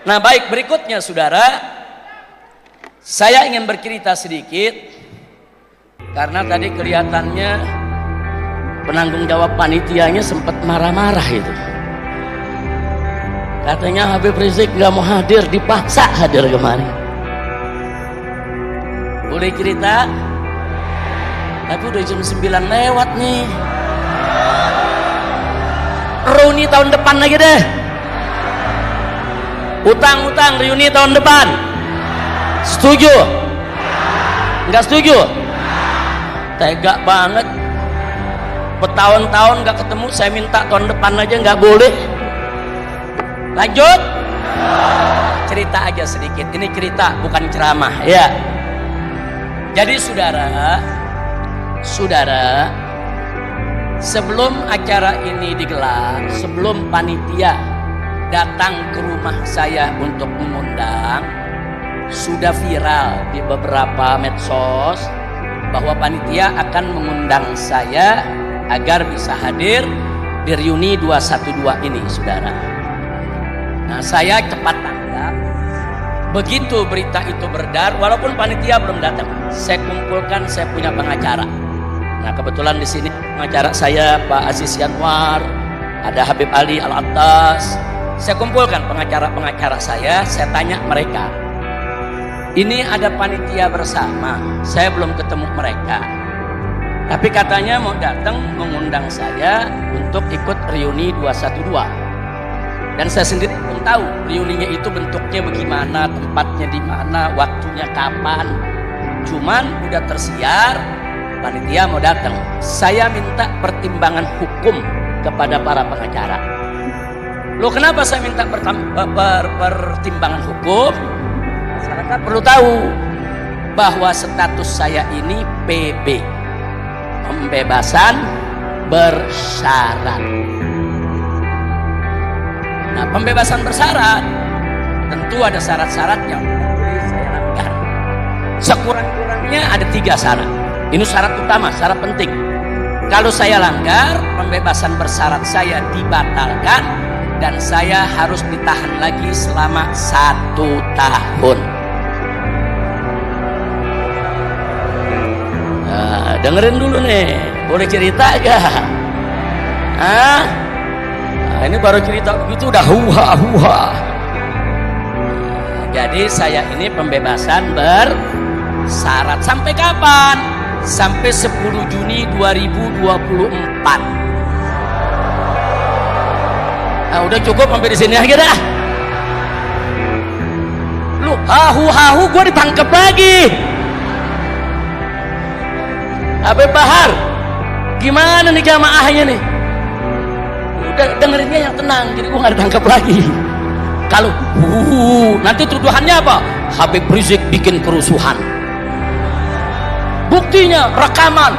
Nah, baik, berikutnya saudara, saya ingin bercerita sedikit karena tadi kelihatannya penanggung jawab panitianya sempat marah-marah itu. Katanya Habib Rizik nggak mau hadir, dipaksa hadir kemarin. Boleh cerita? Tapi udah jam 9 lewat nih. Reuni tahun depan lagi deh. Utang-utang reuni tahun depan. Setuju? Nggak setuju? Tega banget. Bertahun-tahun nggak ketemu, saya minta tahun depan aja nggak boleh. Lanjut. Cerita aja sedikit. Ini cerita bukan ceramah ya. Jadi saudara, sebelum acara ini digelar, sebelum panitia datang ke rumah saya untuk mengundang, sudah viral di beberapa medsos bahwa panitia akan mengundang saya agar bisa hadir di reuni 212 ini, saudara. Nah, saya cepat tanggap. Begitu berita itu beredar, walaupun panitia belum datang, saya kumpulkan, saya punya pengacara. Nah, kebetulan di sini pengacara saya Pak Aziz Yanwar, ada Habib Ali Al-Attas. Saya kumpulkan pengacara-pengacara saya tanya mereka. Ini ada panitia bersama, saya belum ketemu mereka. Tapi katanya mau datang mengundang saya untuk ikut reuni 212. Dan saya sendiri belum tahu reuninya itu bentuknya bagaimana, tempatnya di mana, waktunya kapan. Cuman udah tersiar, panitia mau datang. Saya minta pertimbangan hukum kepada para pengacara. Loh, kenapa saya minta pertimbangan hukum? Masyarakat perlu tahu bahwa status saya ini PB, pembebasan bersyarat. Nah, pembebasan bersyarat tentu ada syarat-syarat yang boleh saya langgar. Sekurang-kurangnya ada 3 syarat. Ini syarat utama, syarat penting. Kalau saya langgar, pembebasan bersyarat saya dibatalkan dan saya harus ditahan lagi selama 1 tahun. Nah, dengerin dulu nih, boleh cerita gak? Nah, ini baru cerita begitu udah huha-huha. Jadi saya ini pembebasan bersyarat sampai kapan? Sampai 10 Juni 2024. Nah, udah cukup sampai di sini aja dah. Lu hahu-hahu gue ditangkap lagi. Habib Bahar, gimana nih jamaahnya nih? Udah dengerinnya yang tenang, jadi gue nggak ditangkap lagi. Kalau nanti tuduhannya apa? Habib Rizik bikin kerusuhan. Buktinya rekaman.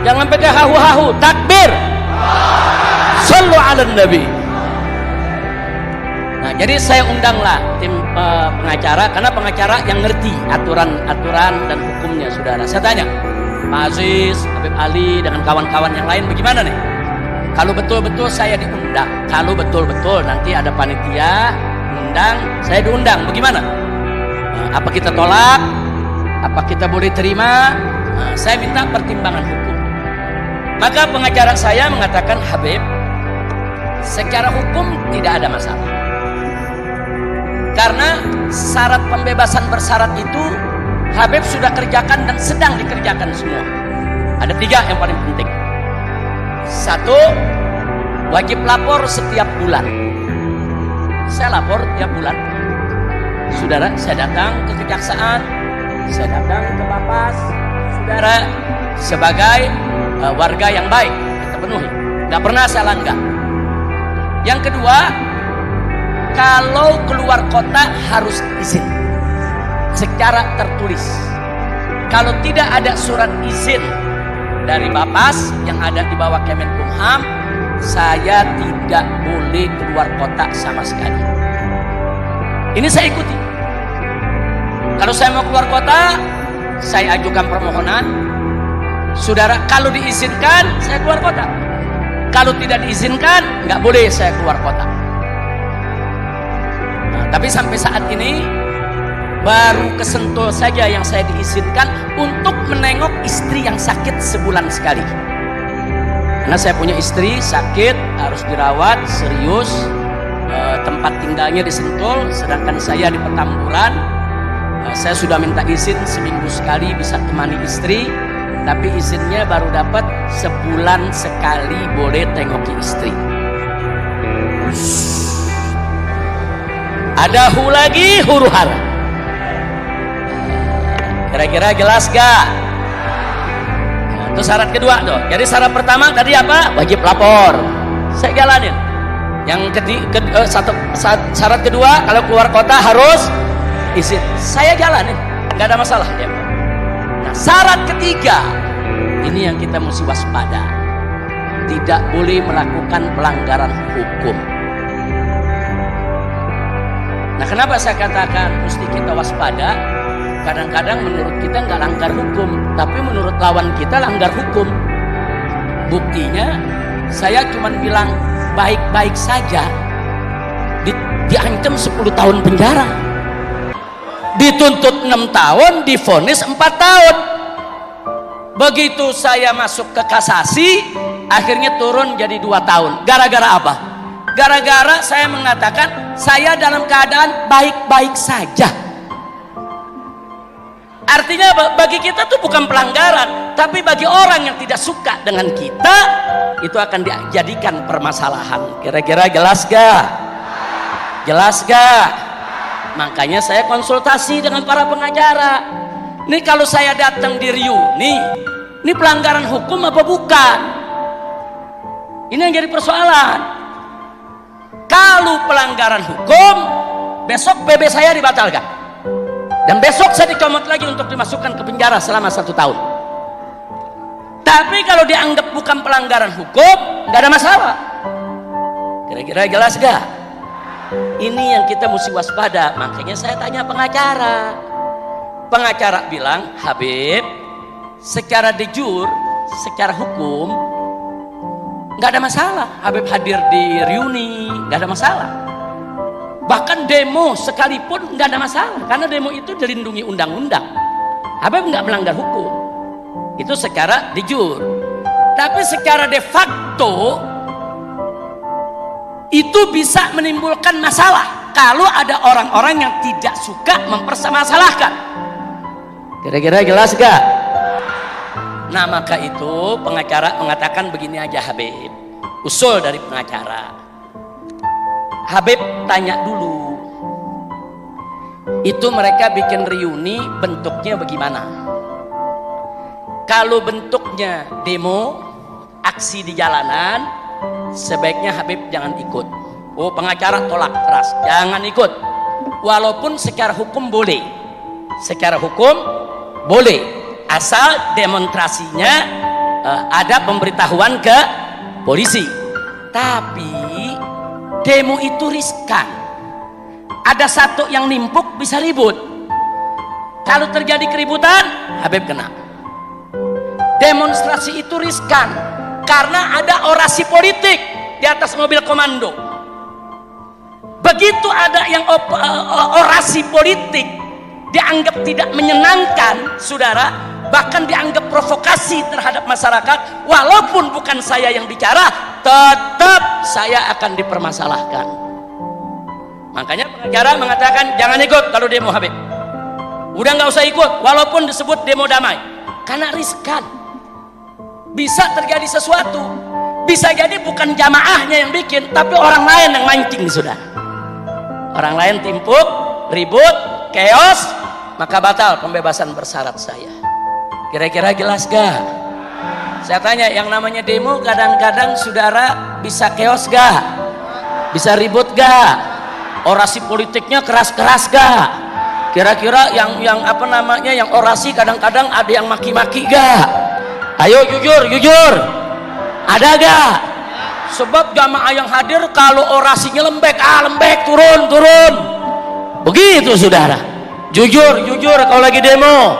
Jangan pakai hahu-hahu. Takbir. Sallu ala nabi. Nah, jadi saya undanglah tim pengacara, karena pengacara yang ngerti aturan-aturan dan hukumnya, saudara. Saya tanya, Pak Aziz, Habib Ali, dengan kawan-kawan yang lain bagaimana nih? Kalau betul-betul saya diundang, kalau betul-betul nanti ada panitia undang, saya diundang, bagaimana? Apa kita tolak? Apa kita boleh terima? Saya minta pertimbangan hukum. Maka pengacara saya mengatakan, Habib, secara hukum tidak ada masalah. Karena syarat pembebasan bersyarat itu Habib sudah kerjakan dan sedang dikerjakan semua. Ada 3 yang paling penting. 1, wajib lapor setiap bulan. Saya lapor tiap bulan. Saudara, saya datang ke kejaksaan, saya datang ke Lapas, saudara, sebagai warga yang baik, kita penuhi. Gak pernah saya langgar. Yang kedua, kalau keluar kota harus izin secara tertulis. Kalau tidak ada surat izin dari Bapas yang ada di bawah Kemenkumham, saya tidak boleh keluar kota sama sekali. Ini saya ikuti. Kalau saya mau keluar kota, saya ajukan permohonan. Saudara, kalau diizinkan, saya keluar kota. Kalau tidak diizinkan, nggak boleh saya keluar kota. Tapi sampai saat ini baru kesentul saja yang saya diizinkan untuk menengok istri yang sakit sebulan sekali. Karena saya punya istri sakit, harus dirawat serius, tempat tinggalnya di Sentul, sedangkan saya di Petamburan. Saya sudah minta izin seminggu sekali bisa temani istri, tapi izinnya baru dapat sebulan sekali boleh tengoki istri. Ada hu lagi huru hara. Kira-kira jelas gak? Nah, itu syarat kedua tuh. Jadi syarat pertama tadi apa? Wajib lapor. Saya jalanin. Yang syarat kedua, kalau keluar kota harus izin. Saya jalanin, nggak ada masalah ya. Nah, syarat ketiga, ini yang kita mesti waspada. Tidak boleh melakukan pelanggaran hukum. Nah, kenapa saya katakan mesti kita waspada? Kadang-kadang menurut kita nggak langgar hukum, tapi menurut lawan kita langgar hukum. Buktinya, saya cuma bilang baik-baik saja, diancam 10 tahun penjara, dituntut 6 tahun, divonis 4 tahun. Begitu saya masuk ke kasasi, akhirnya turun jadi 2 tahun. Gara-gara apa? Gara-gara saya mengatakan saya dalam keadaan baik-baik saja. Artinya bagi kita itu bukan pelanggaran, tapi bagi orang yang tidak suka dengan kita, itu akan dijadikan permasalahan. Kira-kira jelas gak? Jelas gak? Makanya saya konsultasi dengan para pengacara. Nih kalau saya datang di reuni, ini pelanggaran hukum apa bukan? Ini yang jadi persoalan. Kalau pelanggaran hukum, besok PB saya dibatalkan. Dan besok saya dicomot lagi untuk dimasukkan ke penjara selama 1 tahun. Tapi kalau dianggap bukan pelanggaran hukum, nggak ada masalah. Kira-kira jelas gak? Ini yang kita mesti waspada. Makanya saya tanya pengacara. Pengacara bilang, Habib, secara de jure, secara hukum, nggak ada masalah. Habib hadir di reuni, nggak ada masalah. Bahkan demo sekalipun nggak ada masalah, karena demo itu dilindungi undang-undang. Habib nggak melanggar hukum, itu secara de jure. Tapi secara de facto itu bisa menimbulkan masalah kalau ada orang-orang yang tidak suka mempermasalahkan. Kira-kira jelas gak? Nah, maka itu pengacara mengatakan begini aja, Habib. Usul dari pengacara, Habib tanya dulu, itu mereka bikin reuni bentuknya bagaimana? Kalau bentuknya demo, aksi di jalanan, sebaiknya Habib jangan ikut. Oh, pengacara tolak keras, jangan ikut. Walaupun secara hukum boleh, secara hukum boleh, asal demonstrasinya ada pemberitahuan ke polisi. Tapi demo itu riskan. Ada satu yang nimpuk bisa ribut. Kalau terjadi keributan, Habib kena. Demonstrasi itu riskan karena ada orasi politik di atas mobil komando. Begitu ada yang orasi politik dianggap tidak menyenangkan, saudara, bahkan dianggap provokasi terhadap masyarakat, walaupun bukan saya yang bicara, tetap saya akan dipermasalahkan. Makanya pengacara mengatakan jangan ikut kalau demo Habib. Udah nggak usah ikut walaupun disebut demo damai, karena riskan. Bisa terjadi sesuatu. Bisa jadi bukan jamaahnya yang bikin, tapi orang lain yang mancing, saudara. Orang lain timpuk, ribut, chaos, maka batal pembebasan bersyarat saya. Kira-kira jelas gak? Saya tanya, yang namanya demo kadang-kadang saudara bisa chaos gak? Bisa ribut gak? Orasi politiknya keras-keras gak? Kira-kira yang apa namanya, yang orasi kadang-kadang ada yang maki-maki gak? Ayo jujur, ada gak? Sebab jamaah yang hadir kalau orasinya lembek, lembek, turun. Begitu saudara. Jujur kalau lagi demo.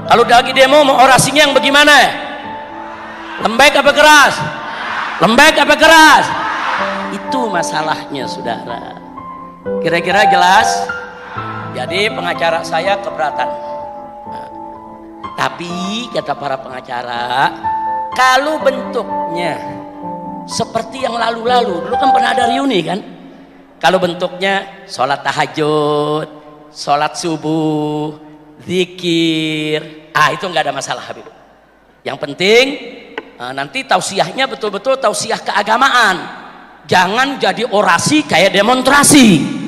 Kalau lagi demo mau orasinya yang bagaimana? Lembek apa keras? Lembek apa keras? Itu masalahnya, saudara. Kira-kira jelas? Jadi pengacara saya keberatan. Tapi kata para pengacara, kalau bentuknya seperti yang lalu-lalu, dulu kan pernah ada reuni kan? Kalau bentuknya sholat tahajud, sholat subuh, zikir, itu nggak ada masalah Habib. Yang penting nanti tausiahnya betul-betul tausiah keagamaan, jangan jadi orasi kayak demonstrasi.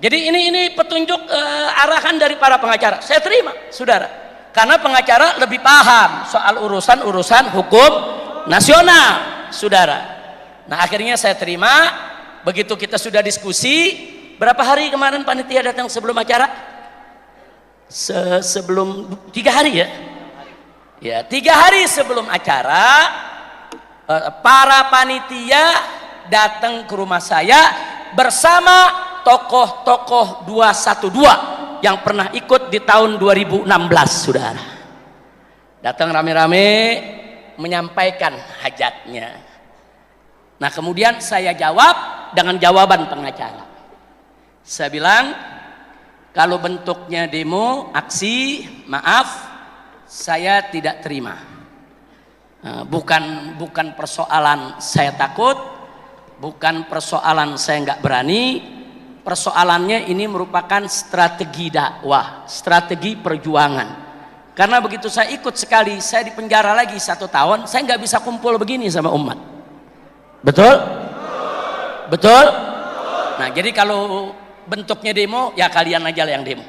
Jadi ini petunjuk arahan dari para pengacara. Saya terima, saudara, karena pengacara lebih paham soal urusan hukum nasional, saudara. Nah akhirnya saya terima. Begitu kita sudah diskusi, berapa hari kemarin panitia datang sebelum acara? Sebelum 3 hari ya? Ya, 3 hari sebelum acara, para panitia datang ke rumah saya bersama tokoh-tokoh 212 yang pernah ikut di tahun 2016, saudara. Datang rame-rame menyampaikan hajatnya. Nah kemudian saya jawab dengan jawaban pengacara. Saya bilang, kalau bentuknya demo, aksi, maaf, saya tidak terima. Bukan persoalan saya takut, bukan persoalan saya nggak berani. Persoalannya ini merupakan strategi dakwah, strategi perjuangan. Karena begitu saya ikut sekali, saya dipenjara lagi 1 tahun, saya nggak bisa kumpul begini sama umat. Betul? Betul? Nah jadi kalau bentuknya demo, ya kalian aja lah yang demo,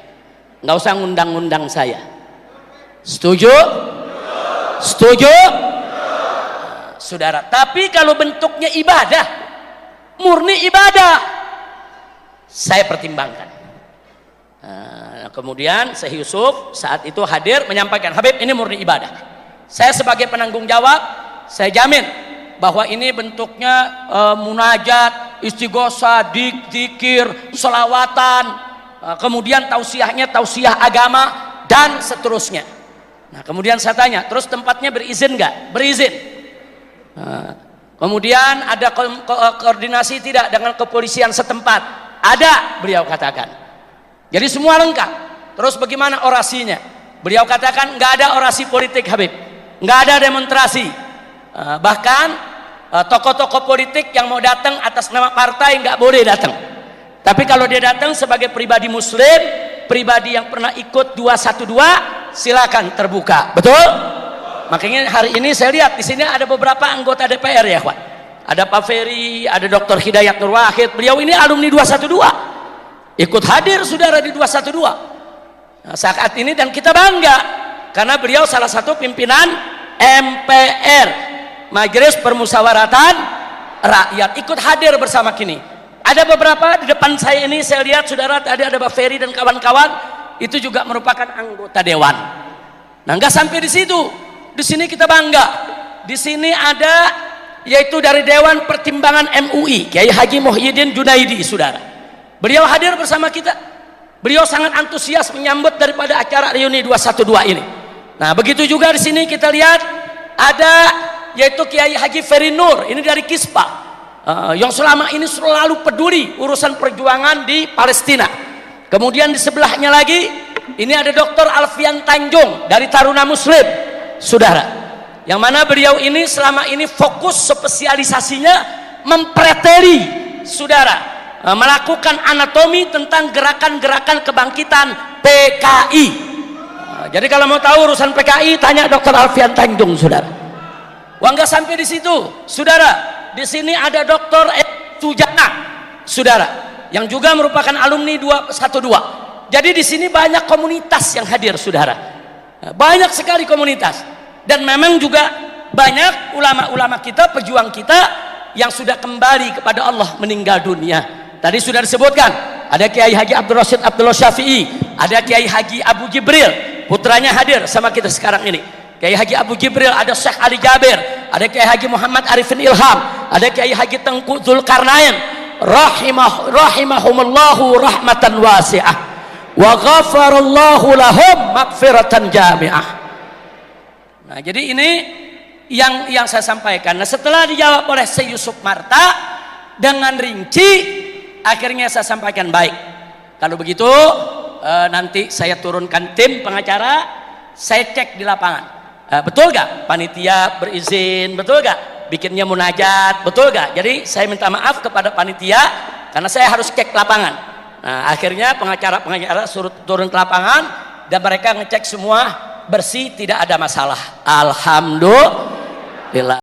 nggak usah ngundang-ngundang saya. Setuju? Setuju? Saudara, tapi kalau bentuknya ibadah, murni ibadah, saya pertimbangkan. Kemudian Syekh Yusuf saat itu hadir menyampaikan, Habib ini murni ibadah. Saya sebagai penanggung jawab, saya jamin bahwa ini bentuknya munajat, istighosah, zikir, selawatan, kemudian tausiahnya tausiah agama dan seterusnya. Nah kemudian saya tanya, terus tempatnya berizin nggak? Berizin. Kemudian ada koordinasi tidak dengan kepolisian setempat? Ada, beliau katakan. Jadi semua lengkap. Terus bagaimana orasinya? Beliau katakan nggak ada orasi politik Habib, nggak ada demonstrasi. Bahkan tokoh-tokoh politik yang mau datang atas nama partai nggak boleh datang. Tapi kalau dia datang sebagai pribadi muslim, pribadi yang pernah ikut 212, silakan terbuka. Betul? Makanya hari ini saya lihat di sini ada beberapa anggota DPR ya, Pak. Ada Pak Ferry, ada Dr. Hidayat Nur Wahid. Beliau ini alumni 212. Ikut hadir saudara di 212. Nah, saat ini dan kita bangga karena beliau salah satu pimpinan MPR. Majelis Permusyawaratan Rakyat, ikut hadir bersama kini. Ada beberapa di depan saya ini, saya lihat saudara tadi ada Pak Ferry dan kawan-kawan, itu juga merupakan anggota dewan. Nah nggak sampai di situ, di sini kita bangga. Di sini ada yaitu dari Dewan Pertimbangan MUI, Kiai Haji Muhyiddin Junaidi, saudara. Beliau hadir bersama kita. Beliau sangat antusias menyambut daripada acara reuni 212 ini. Nah begitu juga di sini kita lihat ada yaitu Kiai Haji Ferry Nur, ini dari Kispa, yang selama ini selalu peduli urusan perjuangan di Palestina. Kemudian di sebelahnya lagi ini ada Dr. Alfian Tanjung dari Taruna Muslim, saudara, yang mana beliau ini selama ini fokus spesialisasinya mempreteli, saudara, melakukan anatomi tentang gerakan-gerakan kebangkitan PKI. Jadi kalau mau tahu urusan PKI, tanya Dr. Alfian Tanjung, saudara. Wah nggak sampai di situ, saudara. Di sini ada Dr. Sujana, saudara, yang juga merupakan alumni 212. Jadi di sini banyak komunitas yang hadir, saudara. Banyak sekali komunitas. Dan memang juga banyak ulama-ulama kita, pejuang kita yang sudah kembali kepada Allah meninggal dunia. Tadi sudah disebutkan, ada Kiai Haji Abdul Rashid Abdullah Syafi'i, ada Kiai Haji Abu Jibril, putranya hadir sama kita sekarang ini. Kiai Haji Abu Jibril, ada Syekh Ali Jabir, ada Kiai Haji Muhammad Arifin Ilham, ada Kiai Haji Tengku Zulkarnain, rahimahumullahu rahmatan wasi'ah wa ghafarallahu lahum maghfiratan jami'ah. Nah, jadi ini yang saya sampaikan. Nah, setelah dijawab oleh Syekh Yusuf Marta dengan rinci, Akhirnya saya sampaikan, baik, kalau begitu nanti saya turunkan tim pengacara, saya cek di lapangan, betul gak panitia berizin, betul gak bikinnya munajat, betul gak. Jadi saya minta maaf kepada panitia karena saya harus cek lapangan. Nah, akhirnya pengacara suruh turun ke lapangan dan mereka ngecek semua bersih, tidak ada masalah. Alhamdulillah.